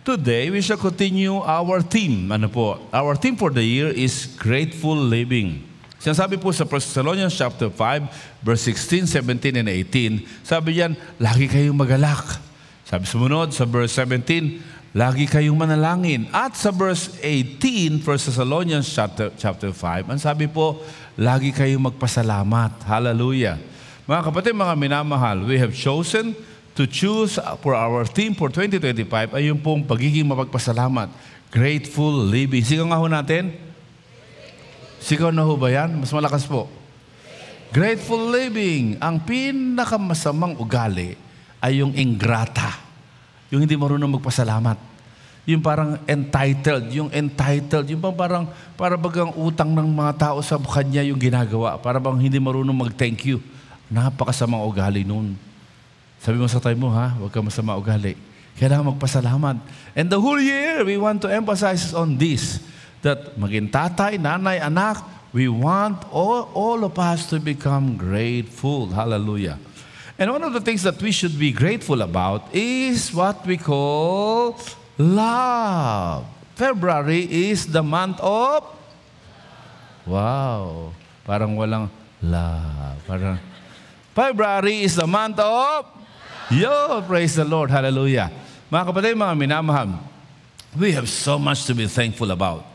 Today, we shall continue our theme. Ano po? Our theme for the year is grateful living. Sinasabi po sa 1 Thessalonians chapter 5, verse 16, 17, and 18, sabi yan, lagi kayong magalak. Sabi sumunod sa verse 17, lagi kayong manalangin. At sa verse 18, 1 Thessalonians chapter 5, ang sabi po, lagi kayong magpasalamat. Hallelujah. Mga kapatid, mga minamahal, we have chosen to choose for our theme for 2025 ay yung pong pagiging mapagpasalamat. Grateful living. Sigaw nga ho natin. Sigaw na ho ba yan? Mas malakas po. Grateful living. Ang pinakamasamang ugali ay yung ingrata. Yung hindi marunong magpasalamat. Yung parang entitled. Yung parang para bagang utang ng mga tao sa kanya yung ginagawa. Para bang hindi marunong mag-thank you. Napakasamang ugali nun. Sabi mo sa tayo mo, ha? Huwag ka masama ugali. Kailangan magpasalamat. And the whole year, we want to emphasize on this. That maging tatay, nanay, anak, we want all of us to become grateful. Hallelujah. And one of the things that we should be grateful about is what we call love. February is the month of... Wow. Parang walang love. February is the month of... Yo, praise the Lord. Hallelujah. Mga kapatid, mga minamahal, we have so much to be thankful about.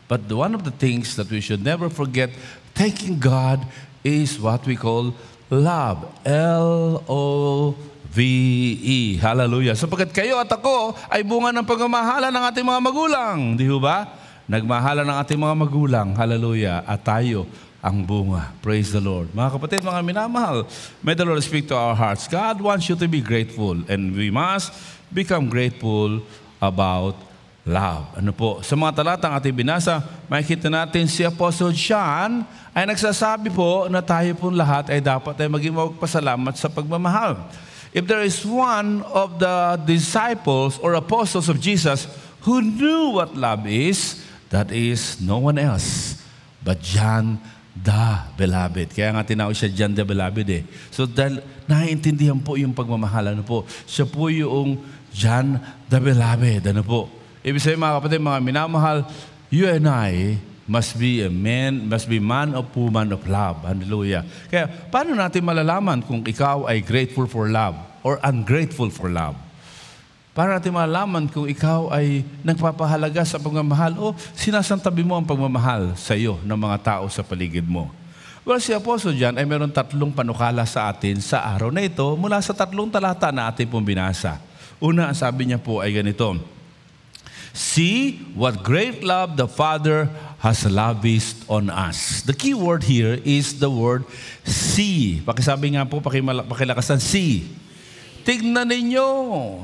But one of the things that we should never forget, thanking God, is what we call love. L-O-V-E. Hallelujah. Sapagkat kayo at ako ay bunga ng pagmamahala ng ating mga magulang. Di ba? Nagmahala ng ating mga magulang. Hallelujah. At tayo ang bunga. Praise the Lord. Mga kapatid, mga minamahal, may the Lord speak to our hearts. God wants you to be grateful, and we must become grateful about love. Ano po? Sa mga talatang ating binasa, makikita natin si Apostle John ay nagsasabi po na tayo po lahat ay dapat ay maging magpasalamat sa pagmamahal. If there is one of the disciples or apostles of Jesus who knew what love is, that is no one else but John the Beloved. Kaya nga tinawag siya John the Beloved eh. So dahil naiintindihan po yung pagmamahal, ano po, siya po yung John the Beloved, ano po. Ibig sabihin mga kapatid, mga minamahal, you and I must be man of woman of love. Hallelujah. Kaya paano natin malalaman kung ikaw ay grateful for love or ungrateful for love? Para natin malalaman kung ikaw ay nagpapahalaga sa pagmamahal o sinasantabi mo ang pagmamahal sa iyo ng mga tao sa paligid mo. Well, si Apostle John ay meron 3 panukala sa atin sa araw na ito mula sa 3 talata na ating pong binasa. Una, sabi niya po ay ganito, see what great love the Father has lavished on us. The key word here is the word see. Pakisabi nga po, pakilakasan, see. Tignan ninyo.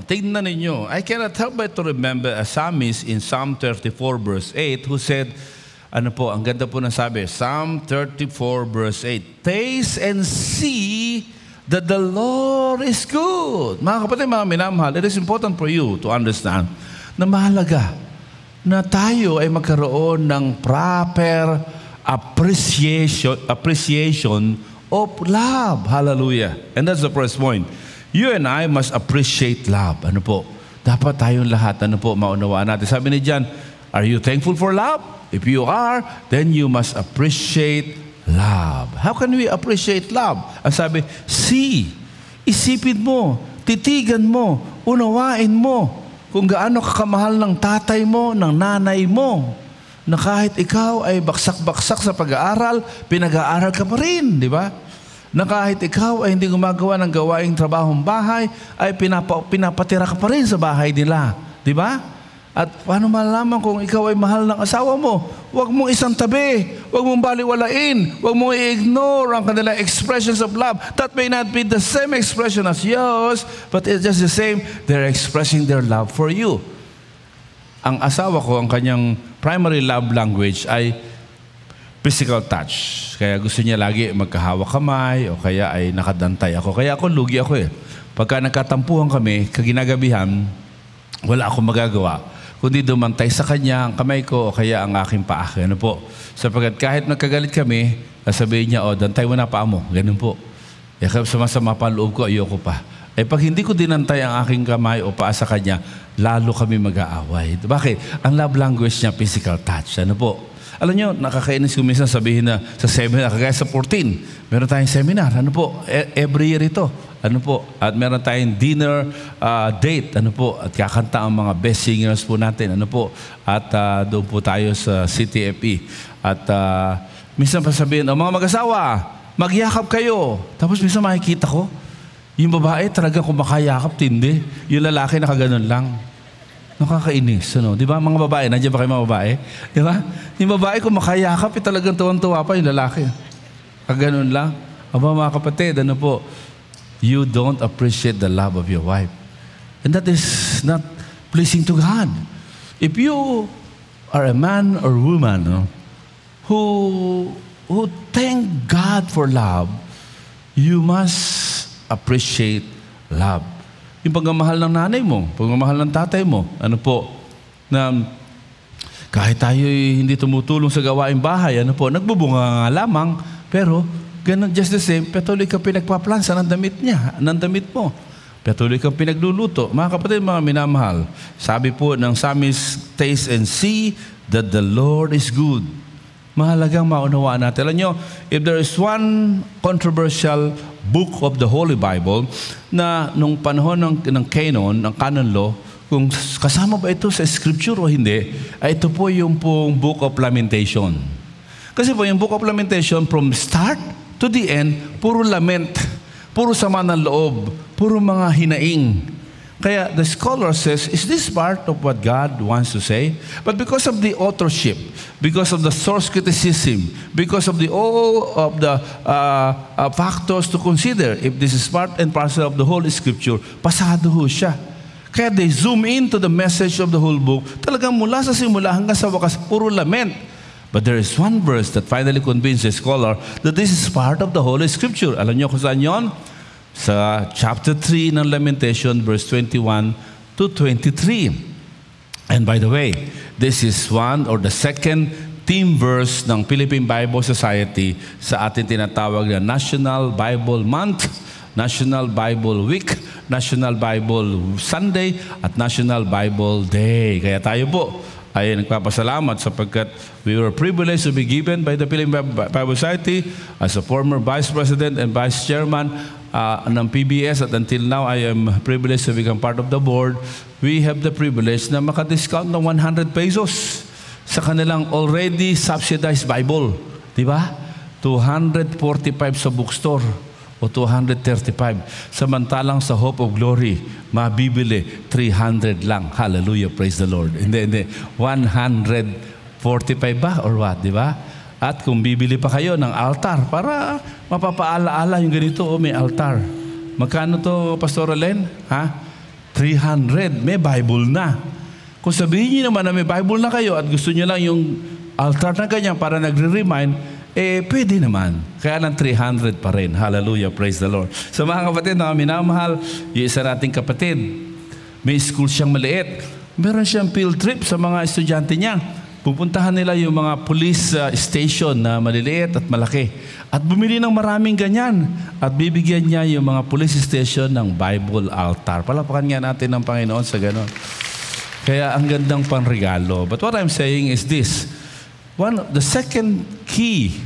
I cannot help but to remember a psalmist in Psalm 34 verse 8 who said, ano po, ang ganda po ng sabi, Psalm 34 verse 8, taste and see that the Lord is good. Mga kapatid, mga minamahal, it is important for you to understand na mahalaga na tayo ay magkaroon ng proper appreciation of love. Hallelujah. And that's the first point. You and I must appreciate love. Ano po? Dapat tayong lahat, ano po, maunawaan natin. Sabi ni John, are you thankful for love? If you are, then you must appreciate love. How can we appreciate love? Ang sabi, see. Isipin mo, titigan mo, unawain mo kung gaano kakamahal ng tatay mo, ng nanay mo, na kahit ikaw ay baksak-baksak sa pag-aaral, pinag-aaral ka pa rin, di ba? Na kahit ikaw ay hindi gumagawa ng gawaing trabahong bahay, ay pinapatira ka pa rin sa bahay nila. Di ba? At paano malalaman kung ikaw ay mahal ng asawa mo? Huwag mong isang tabi. Huwag mong baliwalain. Huwag mong i-ignore ang kanilang expressions of love. That may not be the same expression as yours, but it's just the same. They're expressing their love for you. Ang asawa ko, ang kanyang primary love language ay physical touch. Kaya gusto niya lagi magkahawak kamay o kaya ay nakadantay ako. Kaya ako, lugi ako eh. Pagka nagkatampuhan kami, kaginagabihan, wala akong magagawa kundi dumantay sa kanya ang kamay ko o kaya ang aking paa. Ganun po. Sapagkat kahit nagkagalit kami, sasabihin niya, dantay mo na paa mo. Ganun po. Kaya sumasama pa ang loob ko, ayoko pa. Eh pag hindi ko dinantay ang aking kamay o paa sa kanya, lalo kami mag-aaway. Bakit? Ang love language niya, physical touch. Ano po? Alam nyo, nakakainis ko minsan sabihin na sa seminar, kagaya sa 14, meron tayong seminar. Ano po? Every year ito. Ano po? At meron tayong dinner date. Ano po? At kakanta ang mga best singers po natin. Ano po? At doon po tayo sa CTFE. At minsan pa sabihin, mga mag-asawa, magyakap kayo. Tapos minsan makikita ko, yung babae talaga kumakayakap, tindi. Yung lalaki nakaganon lang. Nakakainis, ano? Di ba mga babae? Nandiyan ba kayo mga babae? Di ba? Yung babae kumakayakap, talagang tuwang-tuwa pa yung lalaki. Kaganon lang. Aba mga kapatid, ano po? You don't appreciate the love of your wife. And that is not pleasing to God. If you are a man or woman who thank God for love, you must appreciate love. Yung pagmamahal ng nanay mo, pagmamahal ng tatay mo, ano po, na kahit tayo hindi tumutulong sa gawaing bahay, ano po, nagbubunga nga lamang, pero ganun, just the same, patuloy kang pinagpaplansa ng damit niya, ng damit mo. Patuloy kang pinagluluto. Mga kapatid, mga minamahal, sabi po ng Psalmist, taste and see that the Lord is good. Mahalagang maunawaan natin. Alam nyo, if there is one controversial book of the Holy Bible na nung panahon ng canon, ng canon law, kung kasama ba ito sa scripture o hindi, ay ito po yung pong Book of Lamentation. Kasi po yung Book of Lamentation, from start to the end, puro lament, puro sama ng loob, puro mga hinaing. Kaya the scholar says, is this part of what God wants to say? But because of the authorship, because of the source criticism, because of all of the factors to consider, if this is part and parcel of the Holy Scripture, pasado ho siya. Kaya they zoom into the message of the whole book. Talagang mula sa simula hanggang sa wakas, puro lament. But there is one verse that finally convinced the scholar that this is part of the Holy Scripture. Alam niyo kung saan yun? Sa chapter 3 ng Lamentation, verse 21 to 23. And by the way, this is one or the second theme verse ng Philippine Bible Society sa ating tinatawag na National Bible Month, National Bible Week, National Bible Sunday, at National Bible Day. Kaya tayo po ay nagpapasalamat sapagkat we were privileged to be given by the Philippine Bible Society as a former Vice President and Vice Chairman ng PBS, at until now I am privileged to become part of the board. We have the privilege na maka-discount ng 100 pesos sa kanilang already subsidized Bible. Di ba? 245 sa bookstore o 235. Samantalang sa Hope of Glory, mabibili 300 lang. Hallelujah, praise the Lord. Hindi. 145 ba or what? Di ba? At kung bibili pa kayo ng altar para mapapaala-ala yung ganito, may altar. Magkano to, Pastor Alen? 300. May Bible na. Kung sabihin niyo naman na may Bible na kayo at gusto niyo lang yung altar na ganyan para nagre-remind, pwede naman. Kaya lang 300 pa rin. Hallelujah, praise the Lord. So mga kapatid, na minamahal, yung isa nating kapatid, may school siyang maliit. Meron siyang field trip sa mga estudyante niya. Pupuntahan nila yung mga police station na maliliit at malaki. At bumili ng maraming ganyan. At bibigyan niya yung mga police station ng Bible altar. Palapakan nga natin ng Panginoon sa ganon. Kaya ang gandang panregalo. But what I'm saying is this. The second key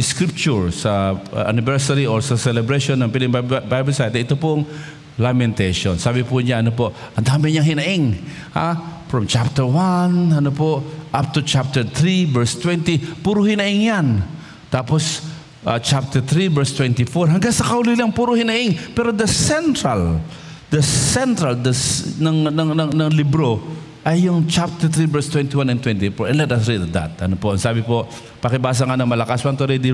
scripture sa anniversary or sa celebration ng Philippine Bible Society, ito pong Lamentation. Sabi po niya, ang dami niyang hinaing. From chapter 1, up to chapter 3, verse 20, puro hinaing yan. Tapos, chapter 3, verse 24, hanggang sa kauli lang, puro hinaing. Pero the central ng libro ay yung chapter 3, verse 21 and 24. And let us read that. Sabi po, pakibasa nga ng malakas. Want to read?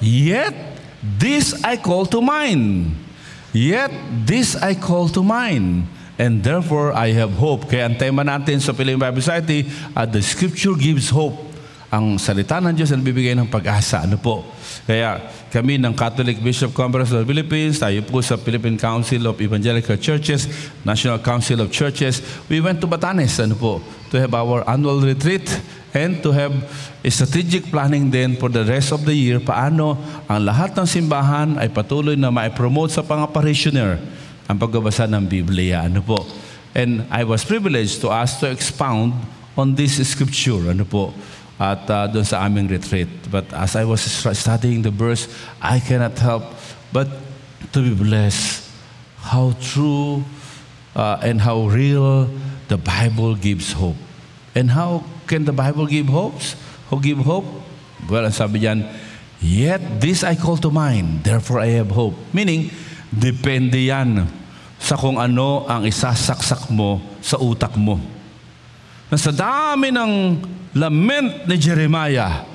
Yet, this I call to mind. And therefore, I have hope. Kaya ang tema natin sa Philippine Bible Society, the Scripture gives hope. Ang salita ng Diyos ang bibigay ng pag-asa. Kaya kami ng Catholic Bishop Conference of the Philippines, tayo po sa Philippine Council of Evangelical Churches, National Council of Churches, we went to Batanes, to have our annual retreat. and to have a strategic planning then for the rest of the year, paano ang lahat ng simbahan ay patuloy na ma-promote sa mga parishioner ang pagbabasa ng Biblia. Ano po? And I was privileged to ask to expound on this scripture. Ano po? At doon sa aming retreat. But as I was studying the verse, I cannot help but to be blessed how true and how real the Bible gives hope. And how can the Bible give hopes? Who give hope? Well, ang sabi diyan, yet this I call to mind, therefore I have hope. Meaning, depende yan sa kung ano ang isasaksak mo sa utak mo. Na sa dami ng lament ni Jeremiah,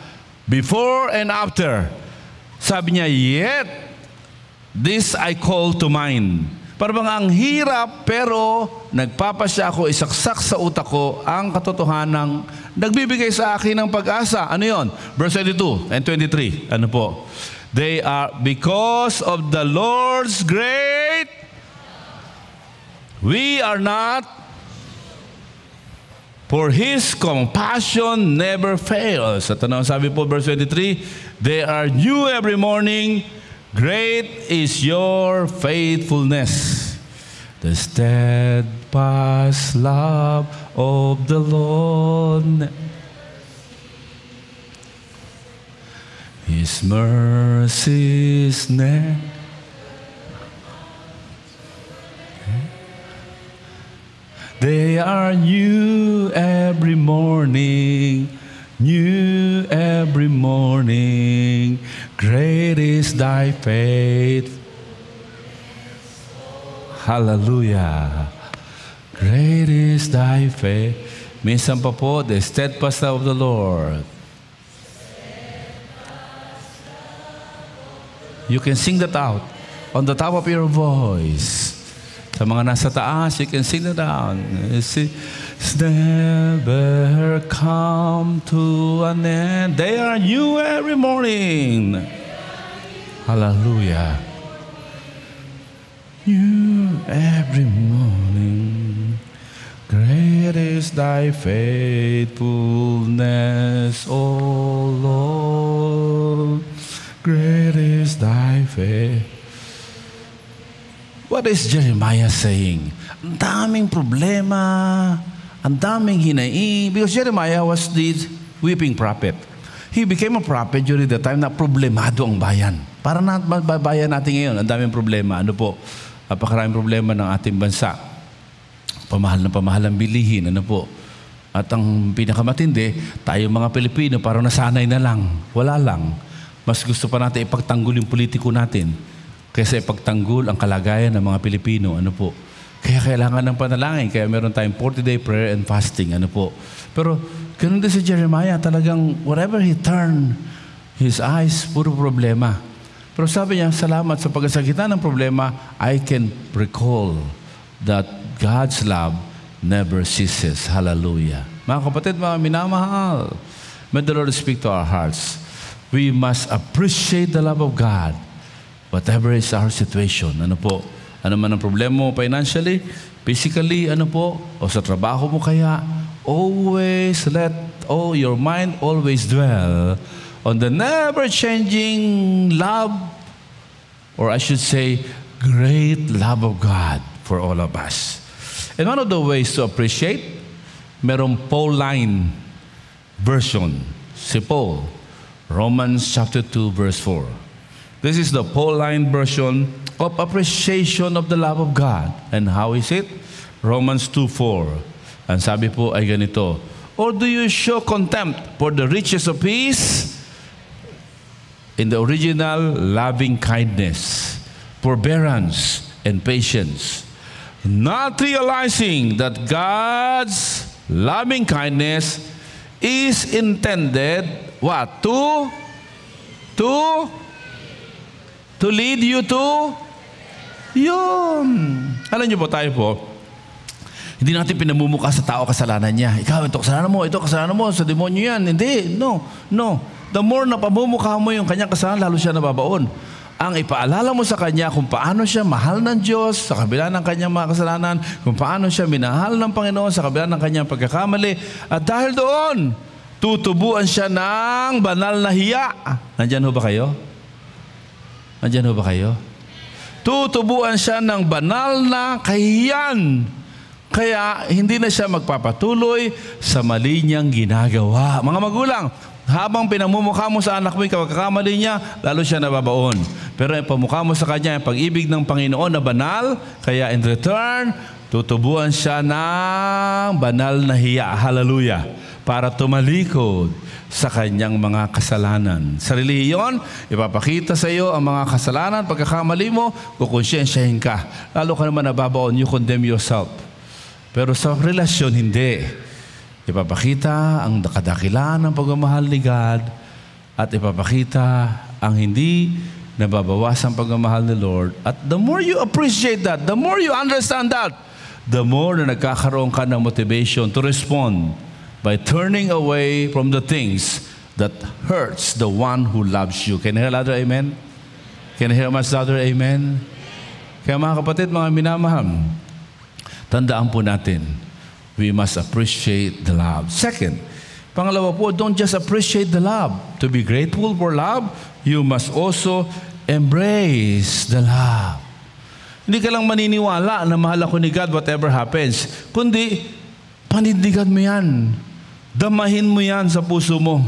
before and after, sabi niya, yet this I call to mind. Parang ang hirap, pero nagpapasya ako, isaksak sa utak ko ang katotohanang nagbibigay sa akin ng pag-asa. Ano yon? Verse 22 and 23. Ano po? They are, because of the Lord's great, we are not, for His compassion never fails. At ano sabi po, verse 23, they are new every morning, great is your faithfulness. The steadfast love of the Lord, His mercies never. They are new every morning, new every morning. Great is thy faith. Hallelujah. Great is thy faith. Minsan pa po, the steadfast love of the Lord. You can sing that out on the top of your voice. Sa mga nasa taas, you can sing that down. It's never come to an end. They are new every morning. Hallelujah. New every morning. Great is thy faithfulness, O Lord. Great is thy faith. What is Jeremiah saying? Ang daming problema, ang daming hinaing. Because Jeremiah was the weeping prophet. He became a prophet during the time na problemado ang bayan. Para na bayan natin ngayon, ang daming problema. Ano po? Napakaraming problema ng ating bansa. Pamahal ang bilihin. Ano po? At ang pinakamatindi, tayo mga Pilipino, parang nasanay na lang. Wala lang. Mas gusto pa natin ipagtanggol yung politiko natin kaysa ipagtanggol ang kalagayan ng mga Pilipino. Ano po? Kaya kailangan ng panalangin. Kaya meron tayong 40-day prayer and fasting. Ano po? Pero ganun din si Jeremiah. Talagang wherever he turned his eyes, puro problema. Pero sabi niya, salamat sa pagkasakita ng problema, I can recall that God's love never ceases. Hallelujah. Mga kapatid, mga minamahal, may the Lord speak to our hearts. We must appreciate the love of God. Whatever is our situation, ano po? Ano man ang problema mo financially, physically, ano po? O sa trabaho mo kaya, always let your mind always dwell on the never-changing love, or I should say, great love of God for all of us. And one of the ways to appreciate, merong Pauline version, si Paul, Romans chapter 2, verse 4. This is the Pauline version of appreciation of the love of God. And how is it? Romans 2:4. Ang sabi po ay ganito, or do you show contempt for the riches of peace? In the original, loving kindness, forbearance, and patience, not realizing that God's loving kindness is intended, what? To lead you to? Yun. Alam niyo po, tayo po, hindi natin pinamumukha sa tao kasalanan niya. Ikaw, ito kasalanan mo, sa demonyo yan. Hindi, no. The more na pamumukha mo yung kanyang kasalanan, lalo siya nababaon. Ang ipaalala mo sa kanya kung paano siya mahal ng Diyos sa kabila ng kanyang mga kasalanan, kung paano siya minahal ng Panginoon sa kabila ng kanyang pagkakamali. At dahil doon, Tutubuan siya ng banal na hiya. Nandyan ho ba kayo? Nandyan ho ba kayo? Tutubuan siya ng banal na kahihiyan. Kaya hindi na siya magpapatuloy sa mali niyang ginagawa. Mga magulang, habang pinamumukha mo sa anak mo yung pagkakamali niya, lalo siya nababaon. Pero yung pamukha mo sa kanya, yung pag-ibig ng Panginoon na banal, kaya in return, tutubuan siya ng banal na hiya. Hallelujah. Para tumalikod sa kanyang mga kasalanan. Sa relihiyon, ipapakita sa iyo ang mga kasalanan, pagkakamali mo, kukonsensyahin ka. Lalo ka naman nababaon, you condemn yourself. Pero sa relasyon, hindi. Ipapakita ang kadakilaan ng pagmamahal ni God at ipapakita ang hindi nababawasang pagmamahal ni Lord. At the more you appreciate that, the more you understand that, the more na nagkakaroon ka ng motivation to respond by turning away from the things that hurts the one who loves you. Can you hear louder amen? Can you hear much louder amen? Kaya mga kapatid, mga minamahal, tandaan po natin, we must appreciate the love. Second, pangalawa po, don't just appreciate the love. To be grateful for love, you must also embrace the love. Hindi ka lang maniniwala na mahal ako ni God whatever happens, kundi panindigan mo yan. Damahin mo yan sa puso mo.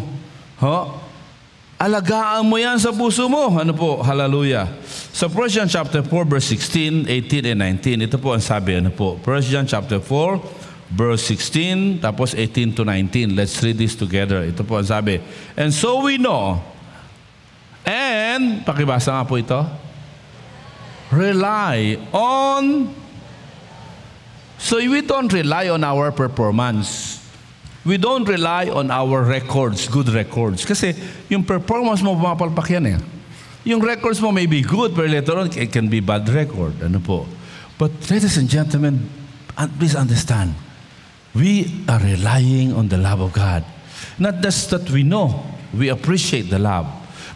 Alagaan mo yan sa puso mo. Ano po? Hallelujah. Sa 1 John chapter 4, verse 16, 18, and 19, ito po ang sabi. Ano po? 1 John chapter 4, verse 16, tapos 18 to 19. Let's read this together. Ito po ang sabi. And so we know, and, pakibasa nga po ito, rely on, so we don't rely on our performance. We don't rely on our records, good records. Kasi yung performance mo, pumapalpak yan eh. Yung records mo may be good, but later on, it can be bad record. Ano po? But ladies and gentlemen, please understand, we are relying on the love of God. Not just that we know, we appreciate the love,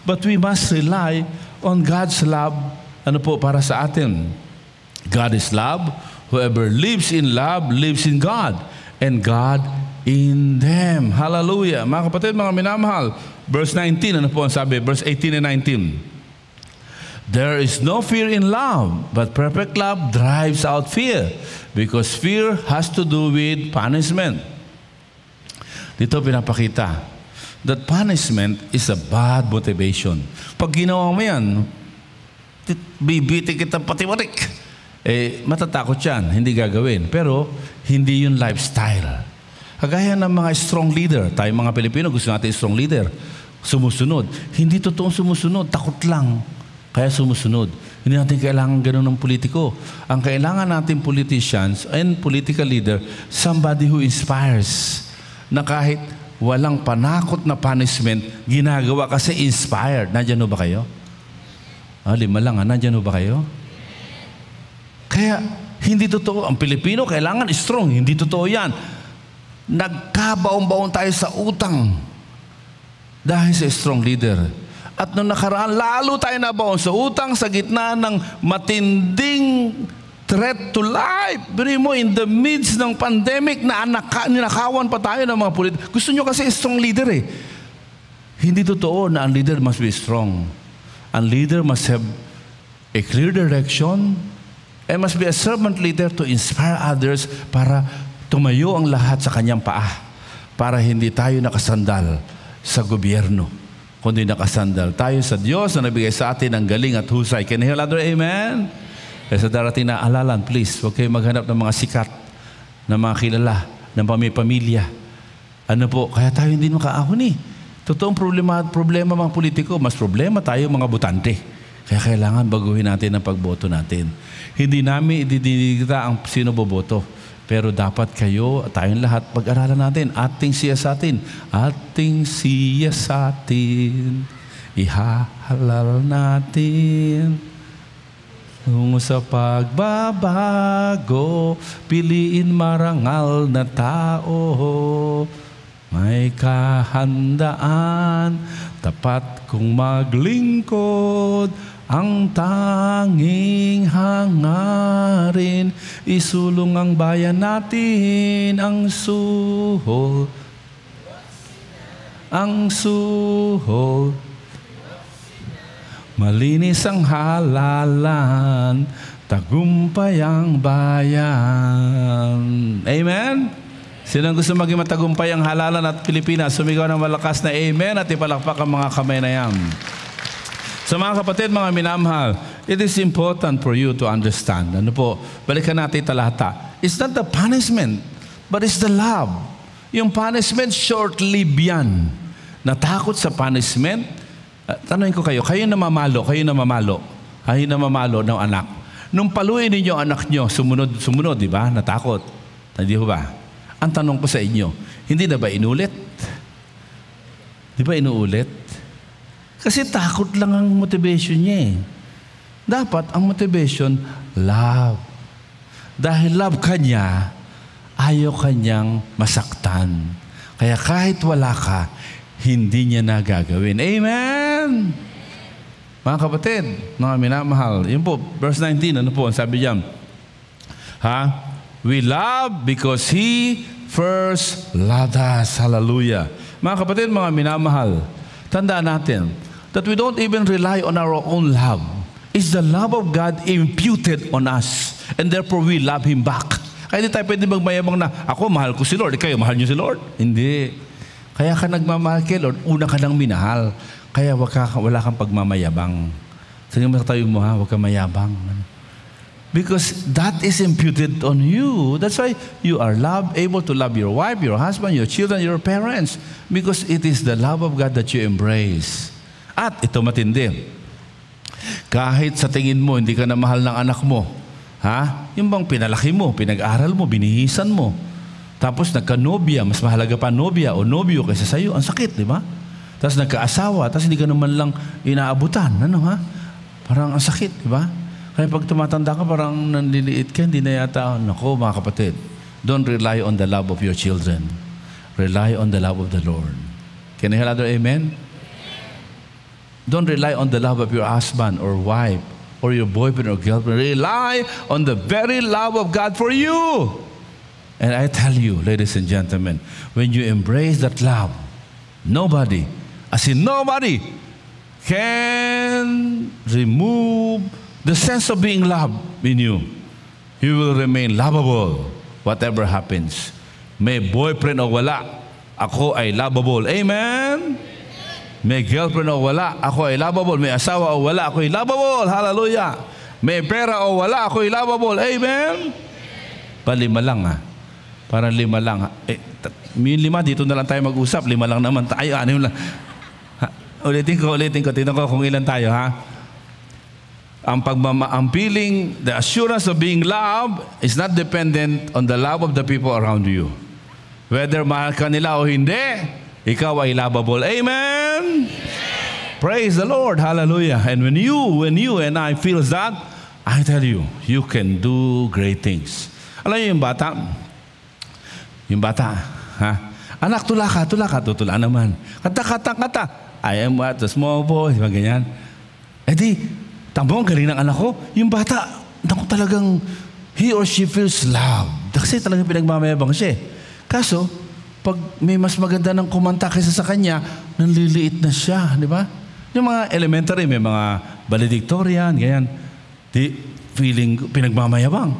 but we must rely on God's love, ano po, para sa atin. God is love. Whoever lives in love, lives in God. And God in them. Hallelujah. Mga kapatid, mga minamahal, verse 19, ano po ang sabi? Verse 18 and 19. There is no fear in love, but perfect love drives out fear, because fear has to do with punishment. Dito pinapakita that punishment is a bad motivation. Pag ginawa mo yan, bibitin kita pati-patik. Matatakot yan, hindi gagawin. Pero, hindi yun lifestyle. Kagaya ng mga strong leader, tayo mga Pilipino, gusto natin strong leader. Sumusunod. Hindi totoong sumusunod, takot lang. Kaya sumusunod. Hindi natin kailangan ganun ng politiko. Ang kailangan natin politicians and political leader, somebody who inspires. Na kahit walang panakot na punishment, ginagawa kasi inspired. Nandiyan ho ba kayo? 5 lang, nandiyan ho ba kayo? Kaya, hindi totoo. Ang Pilipino, kailangan strong. Hindi totoo yan. Nagkabaon-baon tayo sa utang dahil sa strong leader. At nung nakaraan, lalo tayo nabaon sa utang sa gitna ng matinding threat to life. Biri mo, in the midst ng pandemic na ninakawan pa tayo ng mga politiko. Gusto nyo kasi strong leader eh. Hindi totoo na ang leader must be strong. Ang leader must have a clear direction and must be a servant leader to inspire others para tumayo ang lahat sa kanyang paa, para hindi tayo nakasandal sa gobyerno, kundi nakasandal tayo sa Diyos na nabigay sa atin ang galing at husay. Can you hear louder? Amen? Kaya sa darating na alalan, please, huwag kayo maghanap ng mga sikat, ng mga kilala, ng pamilya. Ano po, kaya tayo hindi makaahon eh. Totoong problema mga politiko, mas problema tayo mga butante. Kaya kailangan baguhin natin ang pagboto natin. Hindi namin ididikta ang sino boboto. Pero dapat kayo, tayong lahat, pag-aralan natin, ating siyasatin, ihahalal natin. Tungo sa pagbabago, piliin marangal na tao. May kahandaan, tapat kong maglingkod, ang tanging hangarin, isulong ang bayan natin, ang suhol. ang suhol. Malinis ang halalan, tagumpay ang bayan. Amen? Sino ang gusto maging matagumpay ang halalan at Pilipinas? Sumigaw ng malakas na amen at ipalakpak ang mga kamay na yan. So mga kapatid, mga minamahal, it is important for you to understand. Ano po? Balikan natin talata. It's not the punishment, but it's the love. Yung punishment, short-lived yan. Natakot sa punishment. Tanungin ko kayo na mamalo ng anak. Nung paluin ninyo ang anak nyo, sumunod, di ba? Natakot. Hindi ho ba? Ang tanong ko sa inyo, hindi na ba inulit? Di ba inuulit? Kasi takot lang ang motivation niya eh. Dapat ang motivation, love. Dahil love ka niya, ayaw kanyang masaktan. Kaya kahit wala ka, hindi niya na gagawin. Amen! Mga kapatid, mga minamahal, yun po, verse 19, ano po, sabi diyan, we love because He first loved us. Hallelujah. Mga kapatid, mga minamahal, tandaan natin that we don't even rely on our own love. It's the love of God imputed on us. And therefore, we love Him back. Kaya hindi tayo pwede magmayabang na, ako, mahal ko si Lord. Kayo, mahal niyo si Lord? Hindi. Kaya ka nagmamahal kay Lord, una ka nang minahal. Kaya wala kang pagmamayabang. Sige mo tayo mo huwag kang mayabang. Because that is imputed on you. That's why you are able to love your wife, your husband, your children, your parents. Because it is the love of God that you embrace. At ito matindi. Kahit sa tingin mo, hindi ka na mahal ng anak mo. Yung bang pinalaki mo, pinag-aral mo, binihisan mo. Tapos nagka-nobya, mas mahalaga pa nobya o nobyo kaysa sa'yo. Ang sakit, di ba? Tapos nagka-asawa, tapos hindi ka naman lang inaabutan. Parang ang sakit, di ba? Kaya pag tumatanda ka, parang nanliliit ka, hindi na yata, nako mga kapatid, don't rely on the love of your children. Rely on the love of the Lord. Can I hear another amen? Don't rely on the love of your husband or wife or your boyfriend or girlfriend. Rely on the very love of God for you. And I tell you, ladies and gentlemen, when you embrace that love, nobody can remove the sense of being loved in you. You will remain lovable whatever happens. May boyfriend o wala, ako ay lovable. Amen? May girlfriend o wala, ako ay lovable. May asawa o wala, ako ay lovable. Hallelujah. May pera o wala, ako ay lovable. Amen? Palima lang Parang 5 lang. Yung 5, dito na lang tayo mag-usap. 5 lang naman tayo. Ano lang? Ulitin ko. Tingnan ko kung ilan tayo, Ang feeling, the assurance of being loved is not dependent on the love of the people around you. Whether mahal ka nila o hindi, ikaw ay lovable. Amen? Praise the Lord. Hallelujah. And when you and I feel that, I tell you, you can do great things. Alam niyo yung bata, anak, tula ka, tutula naman. Kata. I am what, the small boy, ganyan. Tamo, ang galing ng anak ko. Yung bata, talagang, he or she feels loved. Kasi talagang pinagmamayabang siya. Kaso, pag may mas maganda ng kumanta kaysa sa kanya, nanliliit na siya, di ba? Yung mga elementary, may mga valedictorian, ganyan. Feeling pinagmamayabang.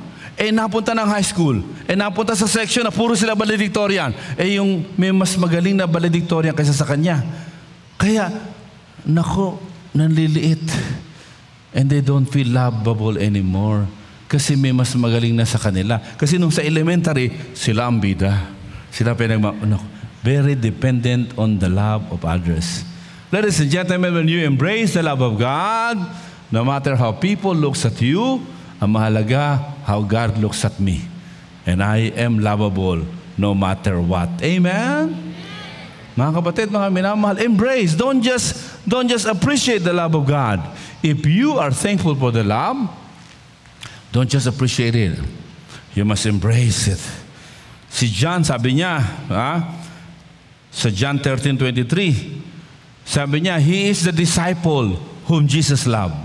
Napunta ng high school. Napunta sa section na puro sila valedictorian. Yung may mas magaling na valedictorian kaysa sa kanya. Kaya, nanliliit. And they don't feel lovable anymore. Kasi may mas magaling na sa kanila. Kasi nung sa elementary, sila ang bida. Sila very dependent on the love of others. Ladies and gentlemen, when you embrace the love of God, no matter how people looks at you, ang mahalaga, how God looks at me. And I am lovable no matter what. Amen? Mga kapatid, mga minamahal, embrace. Don't just appreciate the love of God. If you are thankful for the love, don't just appreciate it. You must embrace it. Si John, sabi niya, sa John 13:23, sabi niya, he is the disciple whom Jesus loved.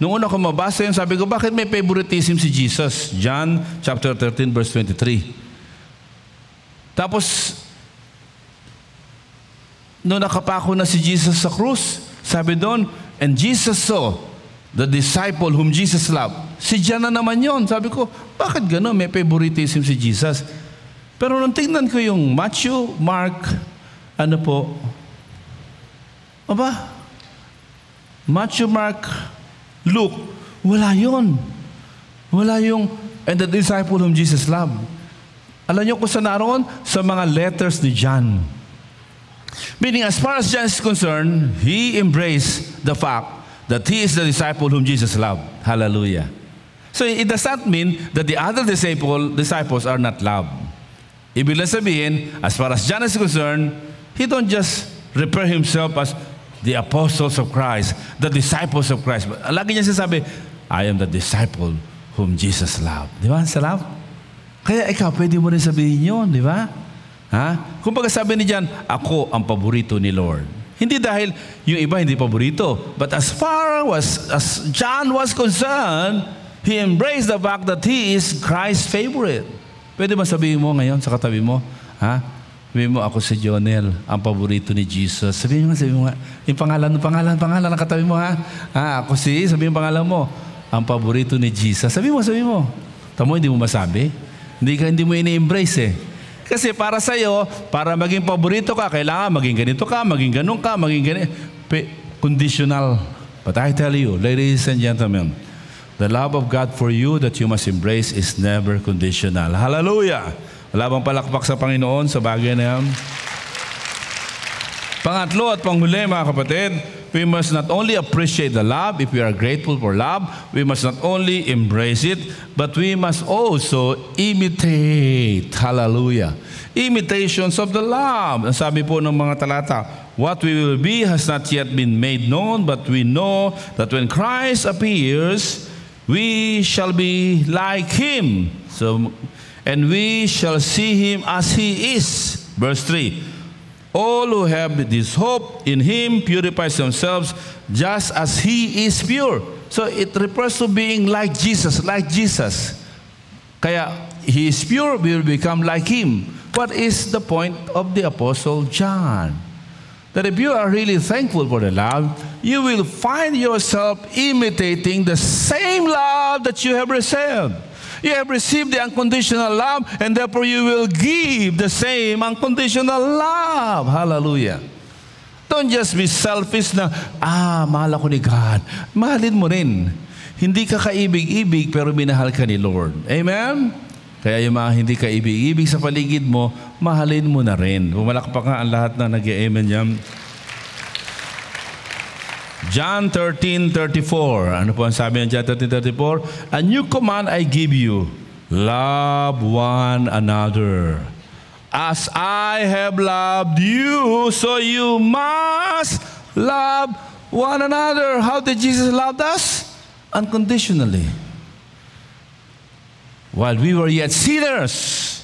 Nung una ko mabasa yun, sabi ko, bakit may favoritism si Jesus? John chapter 13, verse 23. Tapos, Noong nakapako na si Jesus sa krus, sabi doon, and Jesus saw the disciple whom Jesus loved. Si John na naman yon. Sabi ko, bakit gano'n? May favoritism si Jesus. Pero nung tingnan ko yung Matthew, Mark, Matthew, Mark, Luke, wala yon. Wala yung, and the disciple whom Jesus loved. Alam niyo kung saan naroon? Sa mga letters ni John. Meaning, as far as John is concerned, he embraced the fact that he is the disciple whom Jesus loved. Hallelujah. So, it does not mean that the other disciples are not loved. Ibig lang sabihin, as far as John is concerned, he don't just refer himself as the apostles of Christ, the disciples of Christ. Lagi niya sinasabi, I am the disciple whom Jesus loved. Di ba? Sa love? Kaya ikaw, pwede mo rin sabihin yun, di ba? Ha? Kung baga sabi ni John, ako ang paborito ni Lord. Hindi dahil yung iba hindi paborito. But as far as John was concerned, he embraced the fact that he is Christ's favorite. Pwede ba sabihin mo ngayon sa katabi mo? Ha? Sabihin mo, ako si Jonel, ang paborito ni Jesus. Sabihin mo nga, yung pangalan ng katabi mo, ha? Ako sabihin yung pangalan mo, ang paborito ni Jesus. Sabihin mo. Tamo, hindi mo masabi. Hindi mo ini-embrace eh. Kasi para sa'yo, para maging paborito ka, kailangan maging ganito ka, maging ganun ka, maging ganito. Conditional. But I tell you, ladies and gentlemen, the love of God for you that you must embrace is never conditional. Hallelujah! Wala bang palakpak sa Panginoon sa bagay na yan? Pangatlo at panghuli, mga kapatid, we must not only appreciate the love, if we are grateful for love, we must not only embrace it, but we must also imitate. Hallelujah. Imitations of the love. Ang sabi po ng mga talata, what we will be has not yet been made known, but we know that when Christ appears, we shall be like Him. And we shall see Him as He is. Verse 3. All who have this hope in Him purifies themselves just as He is pure. So it refers to being like Jesus, Kaya He is pure, we will become like Him. What is the point of the Apostle John? That if you are really thankful for the love, you will find yourself imitating the same love that you have received. You have received the unconditional love, and therefore you will give the same unconditional love. Hallelujah. Don't just be selfish na, mahal ako ni God. Mahalin mo rin. Hindi ka kaibig-ibig, pero minahal ka ni Lord. Amen? Kaya yung mga hindi kaibig-ibig sa paligid mo, mahalin mo na rin. Pumalakpak nga ang lahat na nag-amen dyan. John 13:34. Ano po ang sabi ng John 13:34? A new command I give you, love one another. As I have loved you, so you must love one another. How did Jesus love us? Unconditionally. While we were yet sinners,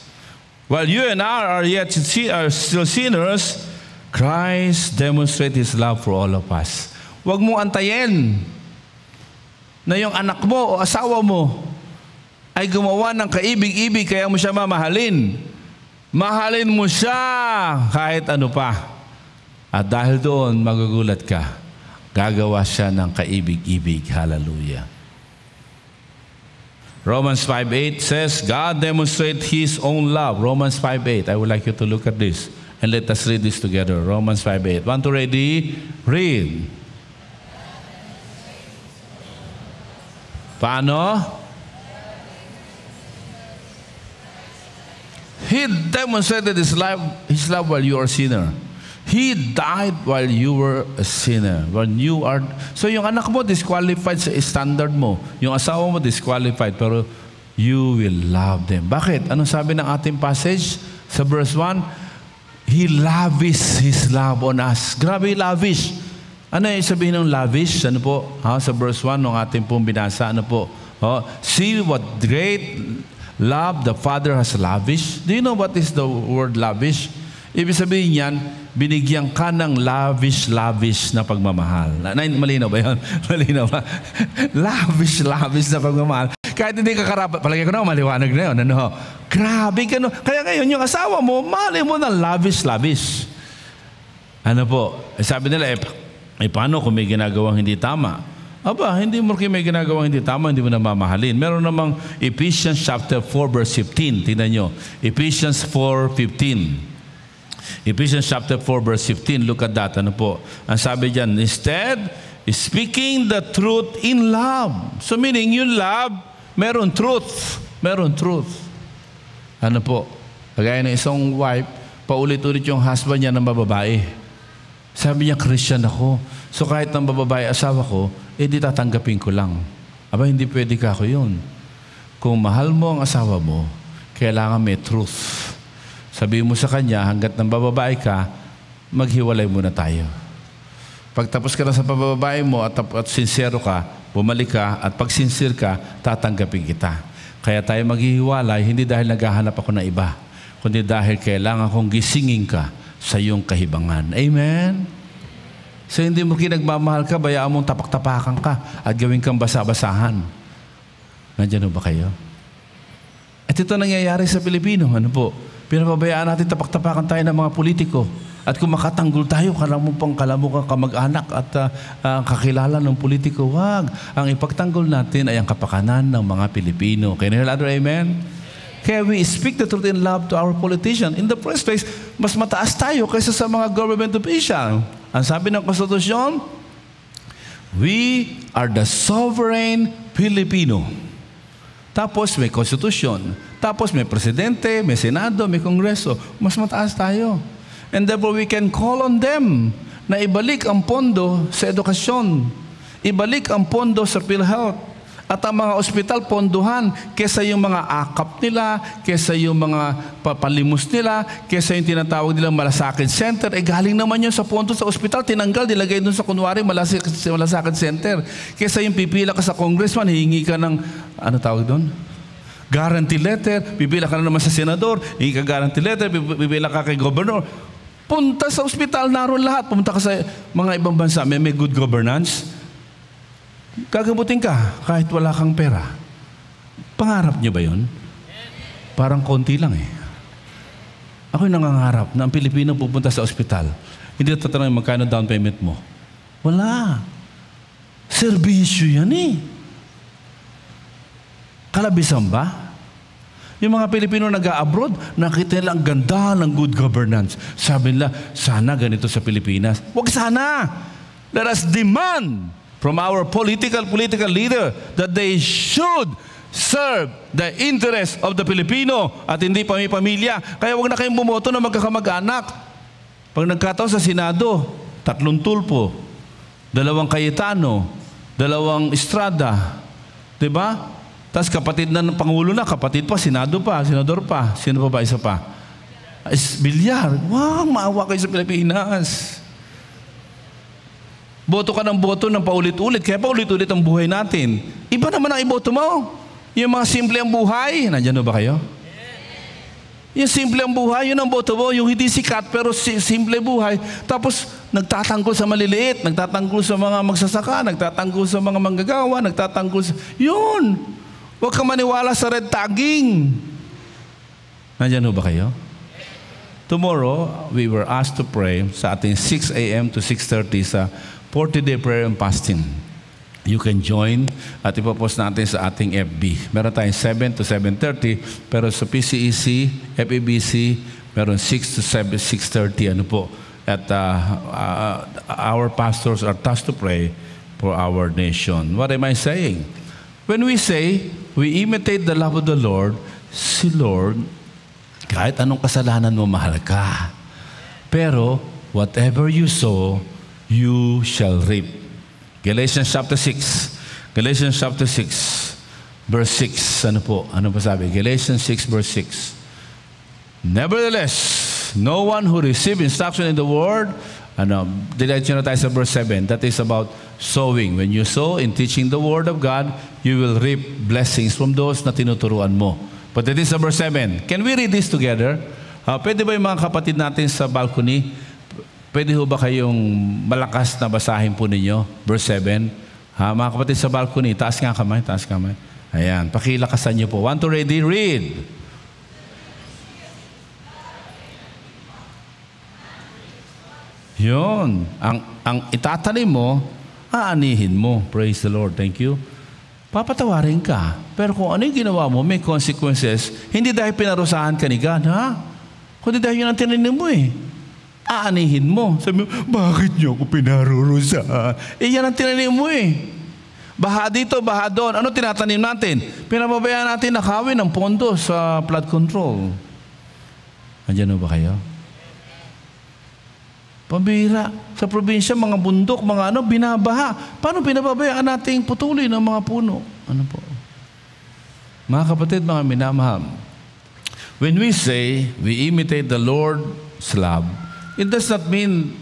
while you and I are still sinners, Christ demonstrated His love for all of us. Huwag mo antayin na yung anak mo o asawa mo ay gumawa ng kaibig-ibig kaya mo siya mamahalin. Mahalin mo siya kahit ano pa. At dahil doon, magugulat ka. Gagawa siya ng kaibig-ibig. Hallelujah. Romans 5:8 says, God demonstrates His own love. Romans 5:8. I would like you to look at this. And let us read this together. Romans 5:8. Want to ready? Read. Paano? He demonstrated His love while you are a sinner. He died while you were a sinner. So yung anak mo disqualified sa standard mo. Yung asawa mo disqualified, pero you will love them. Bakit? Anong sabi ng ating passage sa verse 1? He lavished His love on us. Grabe, lavish. Ano yung sabihin ng lavish? Ano po? Sa verse 1 ng ating pong binasa, ano po? See what great love the Father has lavished. Do you know what is the word lavish? Ibig sabihin yan, binigyan ka ng lavish na pagmamahal. Malinaw ba yan? Malinaw ba? lavish na pagmamahal. Kahit hindi ka karapat, palagay ko na, maliwanag na yun. Ano? Grabe ka no. Kaya ngayon, yung asawa mo, mahalin mo ng lavish. Ano po? Sabi nila, paano kung may ginagawang hindi tama? Aba, hindi mo may ginagawang hindi tama, hindi mo na mamahalin. Meron namang Ephesians chapter 4 verse 15. Tingnan nyo. Ephesians 4:15. Ephesians chapter 4 verse 15. Look at that. Ano po? Ang sabi dyan, instead, speaking the truth in love. So meaning, yung love, meron truth. Meron truth. Ano po? Kagaya ng isang wife, paulit-ulit yung husband niya ng bababae. Sabi niya, Christian ako. So kahit ng bababae asawa ko, di tatanggapin ko lang. Aba, hindi pwede ka ako yun. Kung mahal mo ang asawa mo, kailangan may truth. Sabihin mo sa kanya, hanggat ng bababae ka, maghiwalay muna tayo. Pagtapos ka na sa pababae mo at sincero ka, bumalik ka, at pag sincere ka, tatanggapin kita. Kaya tayo maghihiwalay, hindi dahil naghahanap ako ng iba, kundi dahil kailangan kong gisingin ka sa iyong kahibangan. Amen? So hindi mo kinagmamahal ka, bayaan mong tapak-tapakan ka at gawin kang basa-basahan. Nandiyan ba kayo? At ito nangyayari sa Pilipino. Ano po? Pinapabayaan natin tapak-tapakan tayo ng mga politiko. At kung makatanggol tayo, kalamukang kamag-anak at kakilala ng politiko, wag. Ang ipagtanggol natin ay ang kapakanan ng mga Pilipino. Can you hear that? Amen? Kaya we speak the truth in love to our politician. In the first place, mas mataas tayo kaysa sa mga government official. Ang sabi ng konstitusyon, we are the sovereign Filipino. Tapos may konstitusyon. Tapos may presidente, may senado, may kongreso. Mas mataas tayo. And therefore we can call on them na ibalik ang pondo sa edukasyon. Ibalik ang pondo sa PhilHealth. At ang mga ospital, ponduhan, kesa yung mga akap nila, kesa yung mga papalimos nila, kesa yung tinatawag nilang malasakit center, galing naman yun sa pondo sa ospital, tinanggal, dilagay dun sa kunwari malasakit center. Kesa yung pipila ka sa congressman, hihingi ka ng, ano tawag doon? Guarantee letter, pipila ka na naman sa senador, hihingi ka guarantee letter, pipila ka kay governor. Punta sa ospital, naroon lahat. Pumunta ka sa mga ibang bansa, may good governance. Gagamutin ka kahit wala kang pera. Pangarap niyo ba yun? Parang konti lang eh. Ako'y nangangarap na ang Pilipino pupunta sa ospital. Hindi tatanungin magkano down payment mo. Wala. Serbisyo yan eh. Kalabisan ba? Yung mga Pilipino nag-a-abroad, nakita nila ang ganda ng good governance. Sabi nila, sana ganito sa Pilipinas. Huwag sana. Let us demand from our political leader that they should serve the interest of the Filipino at hindi pamilya. Kaya huwag na kayong bumoto na magkakamag-anak. Pag nagkataon sa Senado, 3 tulpo, 2 Cayetano, 2 Estrada, diba? Tapos kapatid na ng Pangulo na, kapatid pa, Senado pa, Senador pa, sino pa ba, isa pa? Bilyar. Wow, maawa kayo sa Pilipinas. Boto ka ng boto ng paulit-ulit, kaya paulit-ulit ang buhay natin. Iba naman ang iboto mo. Yung mga simple ang buhay, nandyan ba kayo? Yung simple ang buhay, yun ang boto mo. Yung hindi sikat, pero simple buhay. Tapos, nagtatanggol sa maliliit, nagtatanggol sa mga magsasaka, nagtatanggol sa mga manggagawa, nagtatanggol sa... Yun! Huwag ka maniwala sa red tagging. Nandyan ba kayo? Tomorrow, we were asked to pray sa ating 6 a.m. to 6:30 sa 40-day prayer and fasting. You can join at ipopost natin sa ating FB. Meron tayong 7 to 7:30, pero sa PCEC, FEBC, meron 6 to 6:30. Ano po? At our pastors are tasked to pray for our nation. What am I saying? When we say, we imitate the love of the Lord, si Lord, kahit anong kasalanan mo, mahal ka. Pero, whatever you sow, you shall reap. Galatians chapter 6. Galatians chapter 6, verse 6. Ano po? Ano pa sabi? Galatians 6, verse 6. Nevertheless, no one who receives instruction in the word, diretso na tayo sa verse 7. That is about sowing. When you sow in teaching the word of God, you will reap blessings from those na tinuturuan mo. But that is verse 7. Can we read this together? Pwede ba yung mga kapatid natin sa balcony? Pwede ho ba kayong malakas na basahin po ninyo? Verse 7. Mga kapatid sa balcony, taas nga kamay, taas kamay. Ayan, pakilakasan niyo po. 1, 2, ready, read. Yun. Ang itatanim mo, aanihin mo. Praise the Lord. Thank you. Papatawarin ka. Pero kung ano yung ginawa mo, may consequences. Hindi dahil pinarusahan ka ni God, ha? Kundi dahil yun ang tinanim mo eh. Aanihin mo. Sabi mo, bakit niyo ako pinarurusahan? Yan ang tinanim mo eh. Baha dito, baha doon. Ano tinatanim natin? Pinababayaan natin nakawin ng pondo sa flood control. Andiyan ba kayo? Pambira. Sa probinsya, mga bundok, mga binabaha. Paano pinababayaan nating putulin ng mga puno? Ano po? Mga kapatid, mga minamahal, when we say we imitate the Lord's love, it does not mean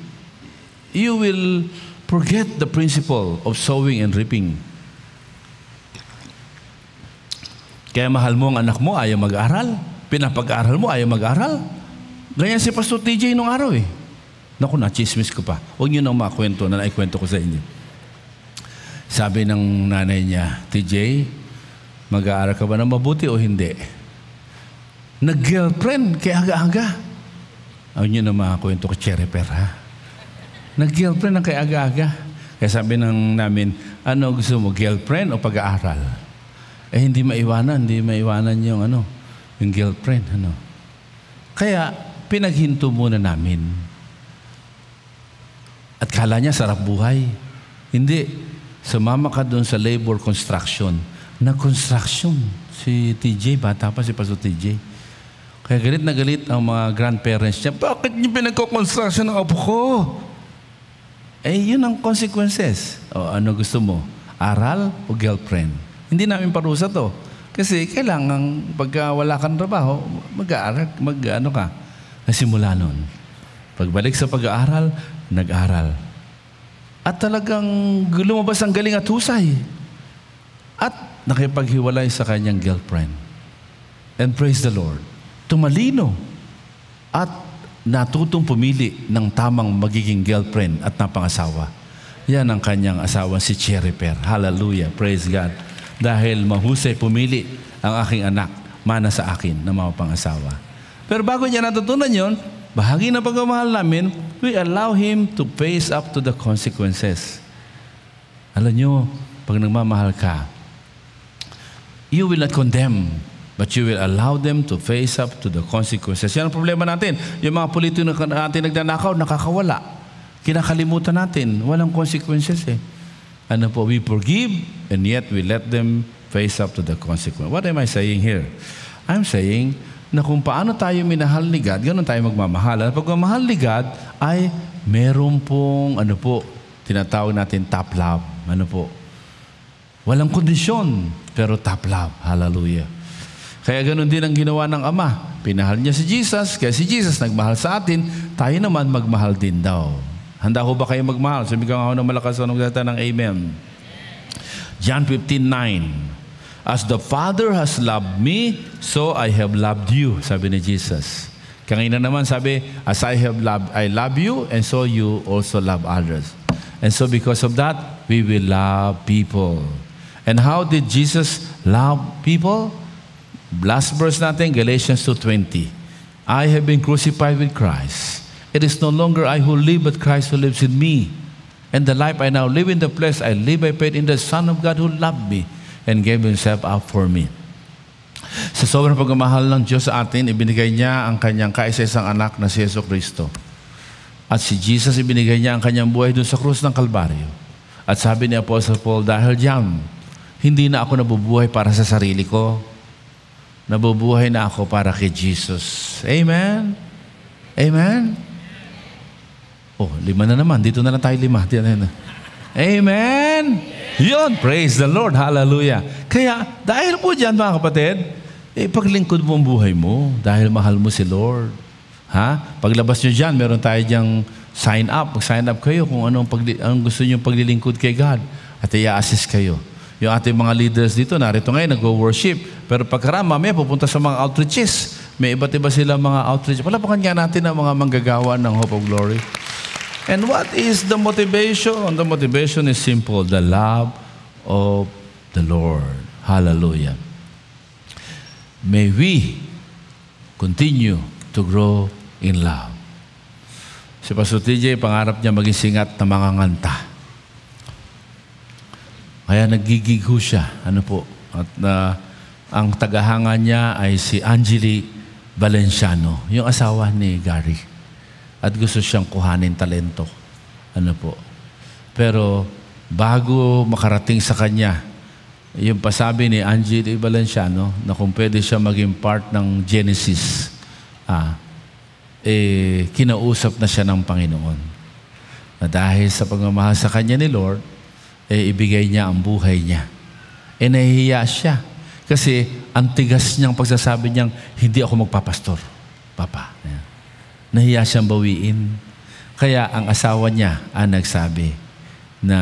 you will forget the principle of sowing and reaping. Kaya mahal mo ang anak mo, ayaw mag-aral. Pinapag-aral mo, ayaw mag-aral. Ganyan si Pastor TJ nung araw eh. Naku, na-chismis ko pa. Huwag niyo nang makwento na naikwento ko sa inyo. Sabi ng nanay niya, TJ, mag-aaral ka ba ng mabuti o hindi? Nag-girlfriend, kaya aga-aga. Huwag niyo nang makwento ko, Cheriper, ha? Nag-girlfriend ng kaya aga-aga. Kaya sabi namin, ano gusto mo, girlfriend o pag-aaral? Hindi maiwanan yung girlfriend, Kaya, pinaghinto muna namin. At kala niya, sarap buhay. Hindi. Sumama ka doon sa labor construction. Nag-construction. Si TJ, bata pa si Pastor TJ. Kaya galit na galit ang mga grandparents niya. Bakit niyo pinagko-construction ng apo ko? Yun ang consequences. Ano gusto mo? Aral o girlfriend? Hindi namin parusa to. Kasi kailangan, pagka wala kang trabaho, mag-aaral, ka. Nasimula nun. Pagbalik sa pag-aaral, nag-aaral. At talagang lumabas ang galing at husay. At nakipaghiwalay sa kanyang girlfriend. And praise the Lord. Tumalino. At natutong pumili ng tamang magiging girlfriend at napangasawa. Yan ang kanyang asawa, si Cheriper. Hallelujah. Praise God. Dahil mahusay pumili ang aking anak, mana sa akin na mga pangasawa. Pero bago niya natutunan yon, bahagi ng pagmamahal namin, we allow him to face up to the consequences. Alam nyo, pag nagmamahal ka, you will not condemn, but you will allow them to face up to the consequences. Yan ang problema natin. Yung mga politiko natin nagnanakaw, nakakawala. Kinakalimutan natin. Walang consequences eh. We forgive, and yet we let them face up to the consequence. What am I saying here? I'm saying na kung paano tayo minahal ni God, ganoon tayo magmamahal. At pagmamahal ni God ay meron pong, tinatawag natin top love. Walang kondisyon, pero top love. Hallelujah. Kaya ganoon din ang ginawa ng Ama. Pinahal niya si Jesus, kaya si Jesus nagmahal sa atin, tayo naman magmahal din daw. Handa ho ba kayo magmahal? Sabi ka nga ho ng malakas ng Amen. John 15:9. As the Father has loved me, so I have loved you. Sabi ni Jesus. Kanina naman sabi, as I love you, and so you also love others. And so because of that, we will love people. And how did Jesus love people? Last verse natin, Galatians 2:20. I have been crucified with Christ. It is no longer I who live, but Christ who lives in me. And the life I now live in the flesh, I live by faith in the Son of God who loved me and gave Himself up for me. Sa sobrang pagmamahal ng Diyos sa atin, ibinigay niya ang kanyang kaisa-isang anak na si Jesucristo. At si Jesus, ibinigay niya ang kanyang buhay doon sa krus ng Kalbaryo. At sabi ni Apostle Paul, dahil diyan, hindi na ako nabubuhay para sa sarili ko. Nabubuhay na ako para kay Jesus. Amen? Amen? 5 na naman. Dito na lang tayo 5. Amen? Yun. Praise the Lord. Hallelujah. Kaya, dahil po dyan, mga kapatid, paglingkod mo ang buhay mo dahil mahal mo si Lord. Paglabas nyo dyan, meron tayo dyang sign up. Mag-sign up kayo kung anong gusto nyo paglilingkod kay God. At i-assist kayo. Yung ating mga leaders dito, narito ngayon, nag-worship. Pero pagkarama, mamaya pupunta sa mga outreaches. May iba't iba sila mga outreach. Palapakan nga natin ang mga manggagawa ng Hope of Glory. And what is the motivation? The motivation is simple. The love of the Lord. Hallelujah. May we continue to grow in love. Si Pastor TJ, pangarap niya maging singat na manganganta. Kaya nagigig ho siya. Ano po? At ang tagahanga niya ay si Angeli Valenciano, yung asawa ni Gary. At gusto siyang kuhanin talento. Ano po? Pero bago makarating sa kanya, yung pasabi ni Angeli Valenciano na kung pwede siya maging part ng Genesis, kinausap na siya ng Panginoon. Na dahil sa pagmamahal sa kanya ni Lord, ibigay niya ang buhay niya. Nahihiya siya. Kasi ang tigas niyang pagsasabi niyang, hindi ako magpapastor, Papa. Ayan. Nahiya siyang bawiin. Kaya ang asawa niya ang nagsabi na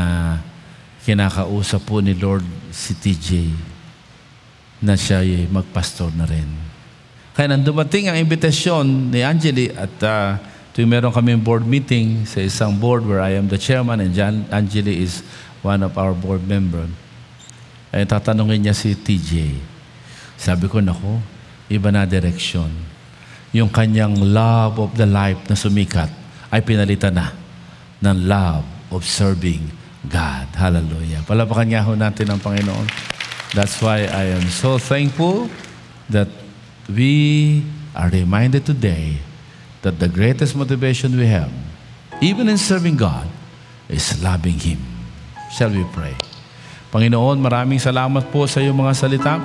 kinakausap po ni Lord si TJ na siya magpastor na rin. Kaya nang dumating ang imbitasyon ni Angeli at tuwing meron kami board meeting sa isang board where I am the chairman and Angeli is one of our board members, ay tatanungin niya si TJ. Sabi ko, naku, iba na direksyon. Yung kanyang love of the life na sumikat ay pinalitan na ng love of serving God. Hallelujah. Palapakan nga ho natin ang Panginoon. That's why I am so thankful that we are reminded today that the greatest motivation we have, even in serving God, is loving Him. Shall we pray? Panginoon, maraming salamat po sa iyong mga salita.